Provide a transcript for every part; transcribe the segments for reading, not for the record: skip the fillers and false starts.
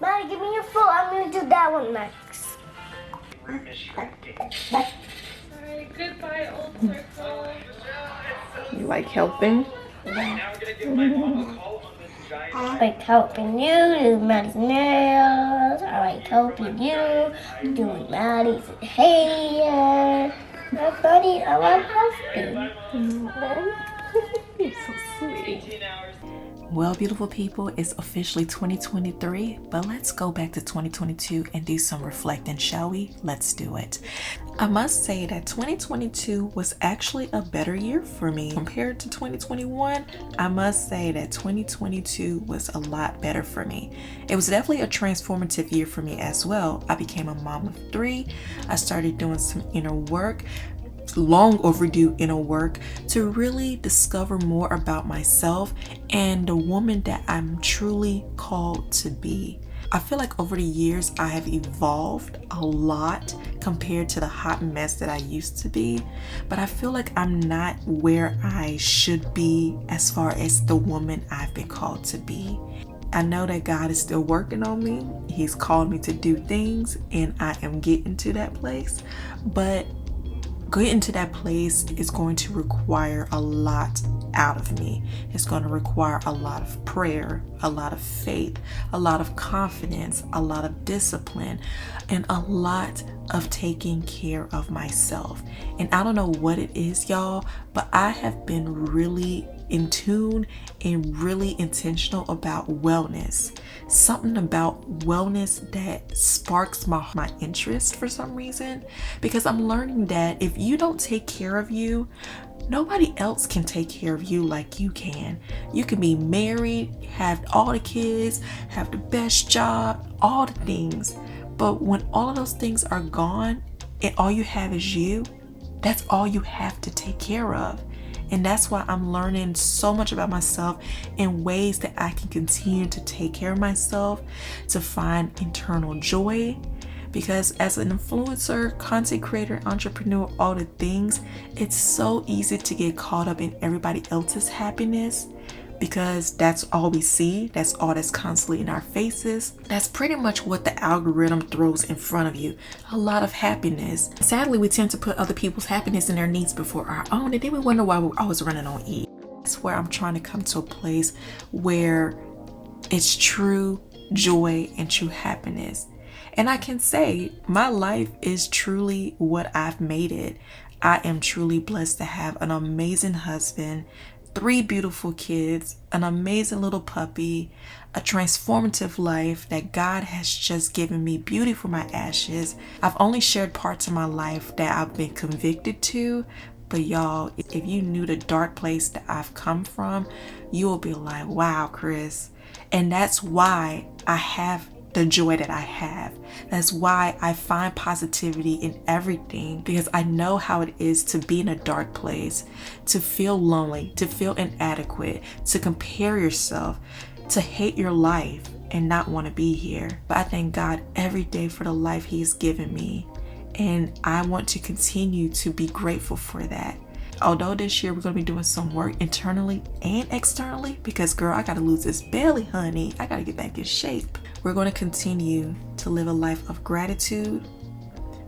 Maddie, give me your phone. I'm going to do that one next. Alright, goodbye, old circle. You like helping? I like helping you do Maddie's nails. I like helping you do Maddie's hair. Everybody, I love helping. You're so sweet. Well, beautiful people, it's officially 2023, but let's go back to 2022 and do some reflecting, shall we? Let's do it. I must say that 2022 was actually a better year for me compared to 2021. I must say that 2022 was a lot better for me. It was definitely a transformative year for me as well. I became a mom of 3. I started doing some inner work, long overdue inner work, to really discover more about myself and the woman that I'm truly called to be. I feel like over the years I have evolved a lot compared to the hot mess that I used to be, but I feel like I'm not where I should be as far as the woman I've been called to be. I know that God is still working on me. He's called me to do things and I am getting to that place, but getting to that place is going to require a lot out of me. It's going to require a lot of prayer, a lot of faith, a lot of confidence, a lot of discipline, and a lot of taking care of myself. And I don't know what it is, y'all, but I have been really in tune and really intentional about wellness. Something about wellness that sparks my interest for some reason, because I'm learning that if you don't take care of you, nobody else can take care of you like you can. You can be married, have all the kids, have the best job, all the things, but when all of those things are gone and all you have is you, that's all you have to take care of. And that's why I'm learning so much about myself in ways that I can continue to take care of myself, to find internal joy. Because as an influencer, content creator, entrepreneur, all the things, it's so easy to get caught up in everybody else's happiness, because that's all we see. That's all that's constantly in our faces. That's pretty much what the algorithm throws in front of you. A lot of happiness. Sadly, we tend to put other people's happiness and their needs before our own, and then we wonder why we're always running on E. That's where I'm trying to come to a place where it's true joy and true happiness. And I can say my life is truly what I've made it. I am truly blessed to have an amazing husband, 3 beautiful kids, an amazing little puppy, a transformative life that God has just given me, beauty for my ashes. I've only shared parts of my life that I've been convicted to, but y'all, if you knew the dark place that I've come from, you will be like, wow, Chris. And that's why I have the joy that I have. That's why I find positivity in everything, because I know how it is to be in a dark place, to feel lonely, to feel inadequate, to compare yourself, to hate your life and not want to be here. But I thank God every day for the life He has given me, and I want to continue to be grateful for that. Although this year we're going to be doing some work internally and externally, because girl, I got to lose this belly, honey. I got to get back in shape. We're going to continue to live a life of gratitude.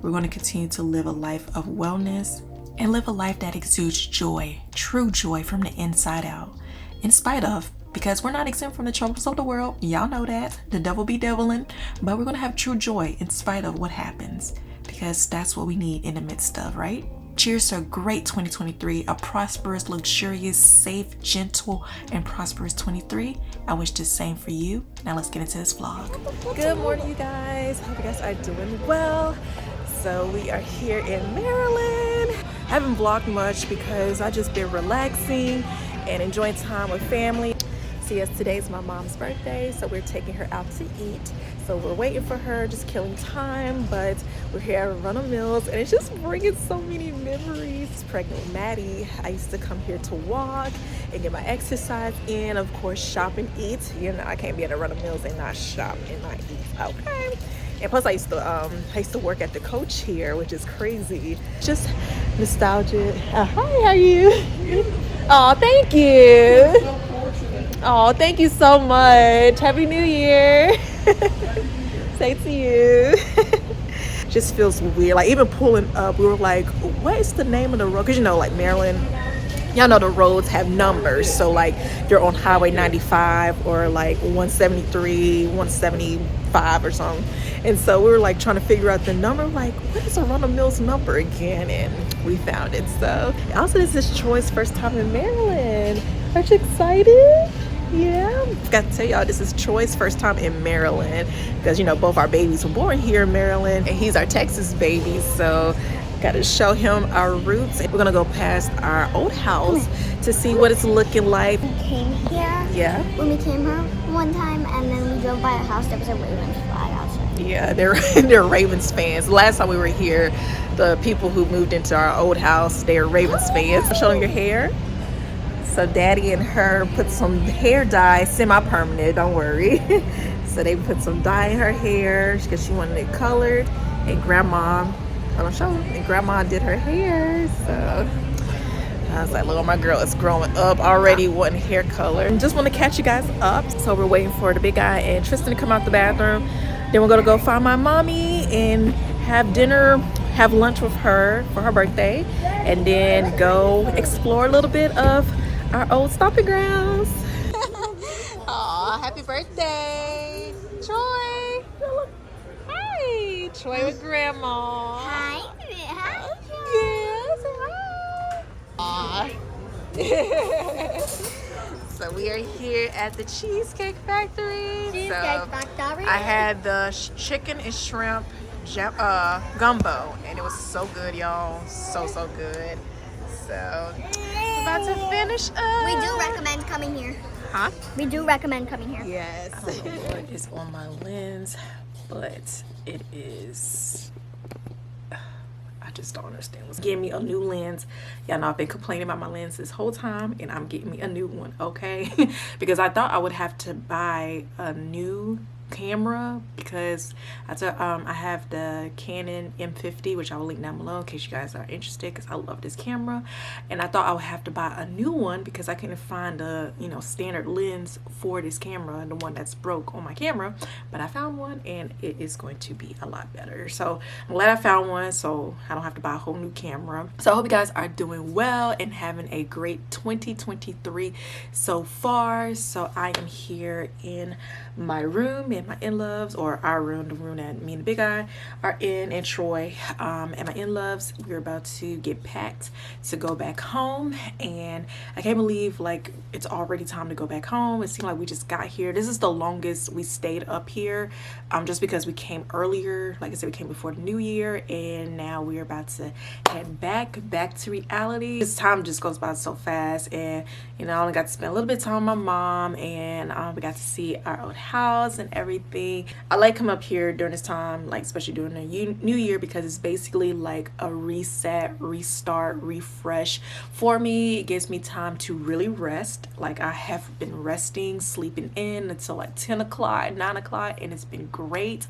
We're going to continue to live a life of wellness and live a life that exudes joy, true joy from the inside out, in spite of, because we're not exempt from the troubles of the world. Y'all know that. The devil be deviling, but we're going to have true joy in spite of what happens, because that's what we need in the midst of, right? Cheers to a great 2023, a prosperous, luxurious, safe, gentle, and prosperous 23. I wish the same for you. Now let's get into this vlog. Good morning, you guys. Hope you guys are doing well. So we are here in Maryland. I haven't vlogged much because I just been relaxing and enjoying time with family. So yes, today's my mom's birthday, so we're taking her out to eat. So we're waiting for her, just killing time, but we're here at Run of Mills, and it's just bringing so many memories. Pregnant with Maddie, I used to come here to walk and get my exercise in, of course, shop and eat. You know, I can't be at a Run of Mills and not shop and not eat, okay? And plus, I used to work at the Coach here, which is crazy. Just nostalgia. Hi, how are you? Oh, thank you. Oh, thank you so much. Happy New Year. Say to you. Just feels weird. Like even pulling up, we were like, what is the name of the road? Because you know, like Maryland, y'all know the roads have numbers. So like you're on Highway 95 or like 173, 175 or something. And so we were like trying to figure out the number. Like, what is Arundel Mills number again? And we found it. So also, this is Troy's first time in Maryland. Aren't you excited? Yeah, got to tell y'all, this is Troy's first time in Maryland because you know both our babies were born here in Maryland and he's our Texas baby, so got to show him our roots. We're gonna go past our old house to see what it's looking like. We came here. Yeah. When we came here one time, and then we drove by a house. There was a Ravens flag outside. Yeah, they're Ravens fans. Last time we were here, the people who moved into our old house, they are Ravens fans. Show them your hair. So daddy and her put some hair dye, semi-permanent, don't worry. So they put some dye in her hair because she wanted it colored. And grandma, I'll show them, and grandma did her hair. So I was like, look, my girl is growing up already wanting hair color. And just want to catch you guys up. So we're waiting for the big guy and Tristan to come out the bathroom. Then we're gonna go find my mommy and have dinner, have lunch with her for her birthday. And then go explore a little bit of our old stomping grounds. Aw, happy birthday, Troy. Hi, Troy with grandma. Hi. Hi. Yes. Aw. So we are here at the Cheesecake Factory. Factory. I had the chicken and shrimp gumbo, and it was so good, y'all. So good. So we're about to finish up. We do recommend coming here. Huh? We do recommend coming here. Yes. I don't know what is on my lens, but it is. I just don't understand what's getting me a new lens. Y'all know I've been complaining about my lens this whole time, and I'm getting me a new one, okay? Because I thought I would have to buy a new camera because I have the Canon M50, which I will link down below in case you guys are interested, because I love this camera. And I thought I would have to buy a new one because I couldn't find a standard lens for this camera, the one that's broke on my camera. But I found one, and it is going to be a lot better. So I'm glad I found one, so I don't have to buy a whole new camera. So I hope you guys are doing well and having a great 2023 so far. So I am here in my room, and my in-loves, or our room, the room that me and the big guy are in, and Troy and my in-loves, we're about to get packed to go back home. And I can't believe like it's already time to go back home. It seemed like we just got here. This is the longest we stayed up here, just because we came earlier. Like I said, we came before the new year, and now we're about to head back to reality. This time just goes by so fast, and I only got to spend a little bit of time with my mom, and we got to see our old house and everything. I like come up here during this time, like especially during the new year, because it's basically like a reset, restart, refresh for me. It gives me time to really rest. Like I have been resting, sleeping in until like 10 o'clock, 9 o'clock, and it's been great.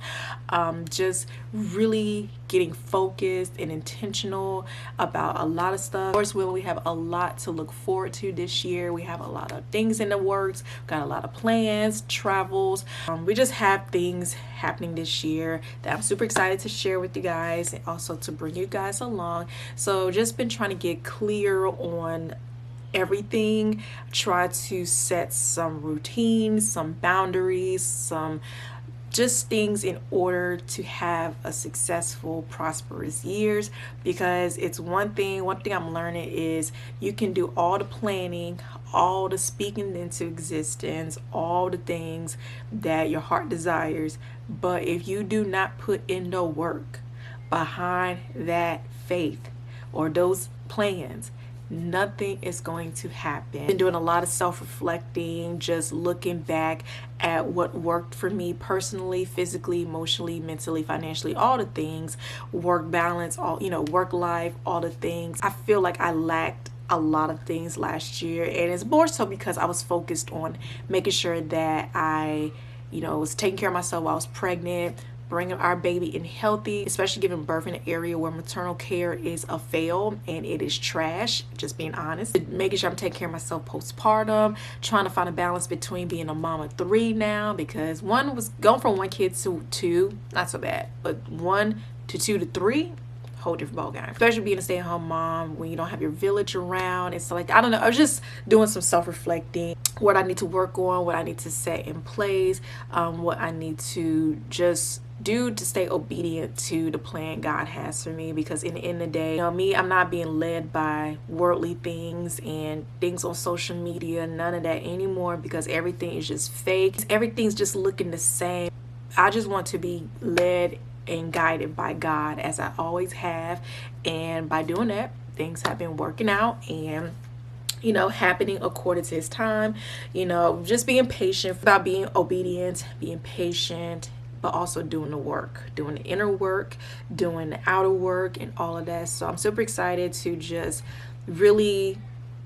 Just really getting focused and intentional about a lot of stuff. Of course, we have a lot to look forward to this year. We have a lot of things in the works, got a lot of plans, travels. We just have things happening this year that I'm super excited to share with you guys, and also to bring you guys along. So just been trying to get clear on everything, try to set some routines, some boundaries, some just things in order to have a successful, prosperous years. Because it's one thing I'm learning is you can do all the planning, all the speaking into existence, all the things that your heart desires, but if you do not put in the work behind that faith or those plans, nothing is going to happen. Been doing a lot of self-reflecting, just looking back at what worked for me personally, physically, emotionally, mentally, financially, all the things, work balance, all work life, all the things. I feel like I lacked a lot of things last year, and it's more so because I was focused on making sure that I was taking care of myself while I was pregnant, bringing our baby in healthy, especially giving birth in an area where maternal care is a fail and it is trash, just being honest. Making sure I'm taking care of myself postpartum, trying to find a balance between being a mom of 3 now, because one was going from 1 kid to 2, not so bad, but 1 to 2 to 3, whole different ball game. Especially being a stay-at-home mom when you don't have your village around. It's like, I don't know, I was just doing some self-reflecting, what I need to work on, what I need to set in place, what I need to just do to stay obedient to the plan God has for me. Because in the end of the day, you know me, I'm not being led by worldly things and things on social media, none of that anymore, because everything is just fake. Everything's just looking the same. I just want to be led and guided by God, as I always have, and by doing that, things have been working out and, you know, happening according to His time. You know, just being patient, about being obedient, being patient, but also doing the work, doing the inner work, doing the outer work, and all of that. So I'm super excited to just really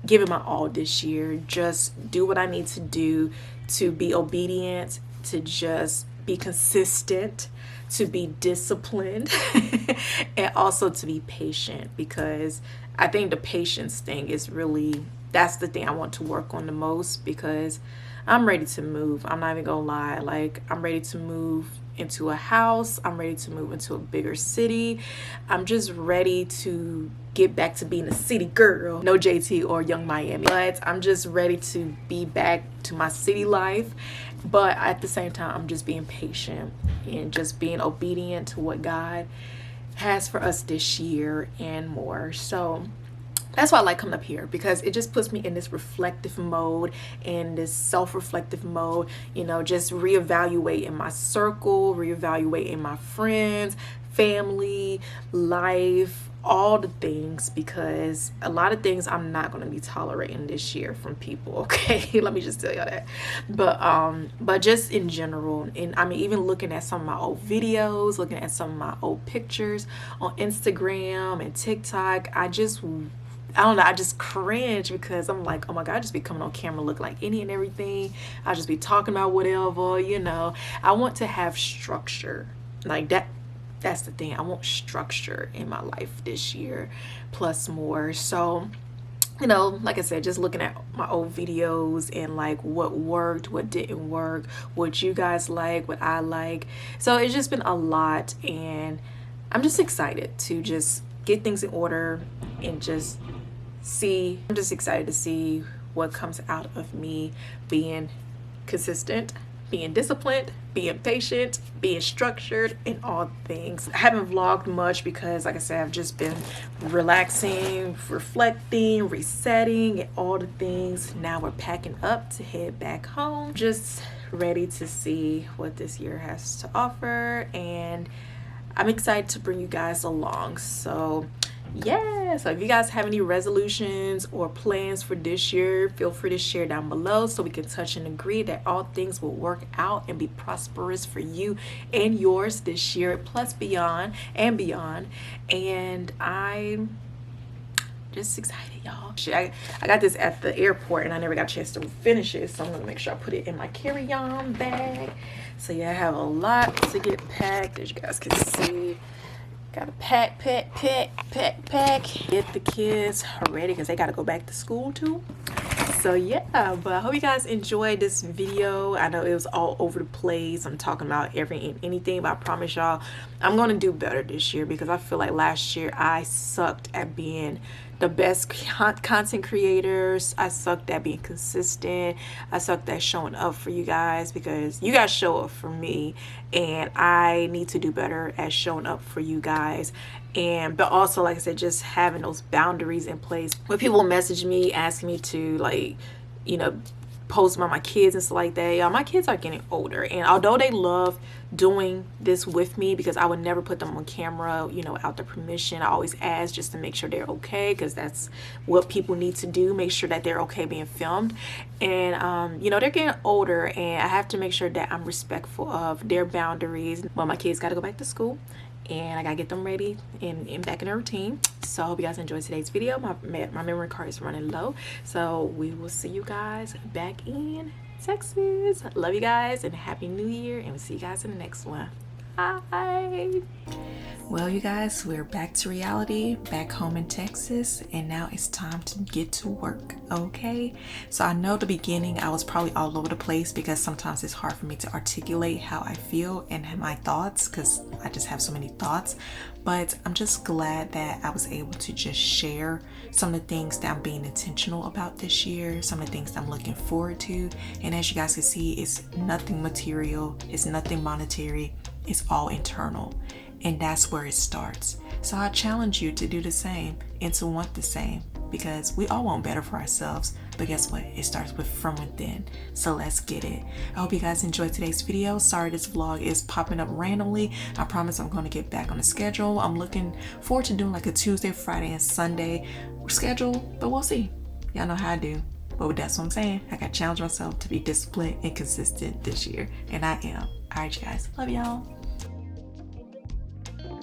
give it my all this year. Just do what I need to do to be obedient, to just be consistent, to be disciplined, and also to be patient, because I think the patience thing is really, that's the thing I want to work on the most, because I'm ready to move. I'm not even gonna lie, like, I'm ready to move into a house. I'm ready to move into a bigger city. I'm just ready to get back to being a city girl. No JT or Young Miami, but I'm just ready to be back to my city life. But at the same time, I'm just being patient and just being obedient to what God has for us this year and more. So that's why I like coming up here, because it just puts me in this reflective mode, in this self-reflective mode, you know, just reevaluating my circle, reevaluating my friends, family, life, all the things, because a lot of things I'm not going to be tolerating this year from people, okay? Let me just tell y'all that. But just in general, and I mean, even looking at some of my old videos, looking at some of my old pictures on Instagram and TikTok, I don't know, I just cringe, because I'm like, oh my God, I just be coming on camera look like any and everything. I just be talking about whatever, you know. I want to have structure like that. That's the thing. I want structure in my life this year, plus more. So, you know, like I said, just looking at my old videos and like what worked, what didn't work, what you guys like, what I like. So it's just been a lot, and I'm just excited to just get things in order and just see. I'm just excited to see what comes out of me being consistent, being disciplined, being patient, being structured, and all things. I haven't vlogged much because, like I said, I've just been relaxing, reflecting, resetting, and all the things. Now we're packing up to head back home, just ready to see what this year has to offer, and I'm excited to bring you guys along. So yeah, so if you guys have any resolutions or plans for this year, feel free to share down below so we can touch and agree that all things will work out and be prosperous for you and yours this year, plus beyond and beyond. And I'm just excited, y'all. I got this at the airport and I never got a chance to finish it, so I'm gonna make sure I put it in my carry-on bag. So yeah, I have a lot to get packed, as you guys can see. Gotta pack. Get the kids ready because they gotta go back to school too. So yeah, but I hope you guys enjoyed this video. I know it was all over the place. I'm talking about anything, but I promise y'all I'm gonna do better this year, because I feel like last year I sucked at being the best content creators. I sucked at being consistent. I sucked at showing up for you guys, because you guys show up for me, and I need to do better at showing up for you guys. And but also, like I said, just having those boundaries in place. When people message me asking me to, like, you know, post about my kids and stuff like that, y'all, my kids are getting older, and although they love doing this with me, because I would never put them on camera, you know, without their permission. I always ask just to make sure they're okay, because that's what people need to do, make sure that they're okay being filmed. And you know, they're getting older, and I have to make sure that I'm respectful of their boundaries. Well, my kids got to go back to school, and I gotta get them ready and back in their routine. So I hope you guys enjoyed today's video. My memory card is running low, so we will see you guys back in Texas. Love you guys, and happy new year, and we'll see you guys in the next one. Bye. Well, you guys, we're back to reality, back home in Texas, and now it's time to get to work, okay? So I know at the beginning I was probably all over the place because sometimes it's hard for me to articulate how I feel and my thoughts because I just have so many thoughts. But I'm just glad that I was able to just share some of the things that I'm being intentional about this year, some of the things that I'm looking forward to. And as you guys can see, it's nothing material, it's nothing monetary, it's all internal. And that's where it starts. So I challenge you to do the same and to want the same, because we all want better for ourselves. But guess what? It starts with from within. So let's get it. I hope you guys enjoyed today's video. Sorry this vlog is popping up randomly. I promise I'm going to get back on the schedule. I'm looking forward to doing like a Tuesday, Friday, and Sunday schedule, but we'll see. Y'all know how I do. But that's what I'm saying. I got to challenge myself to be disciplined and consistent this year. And I am. All right, you guys. Love y'all.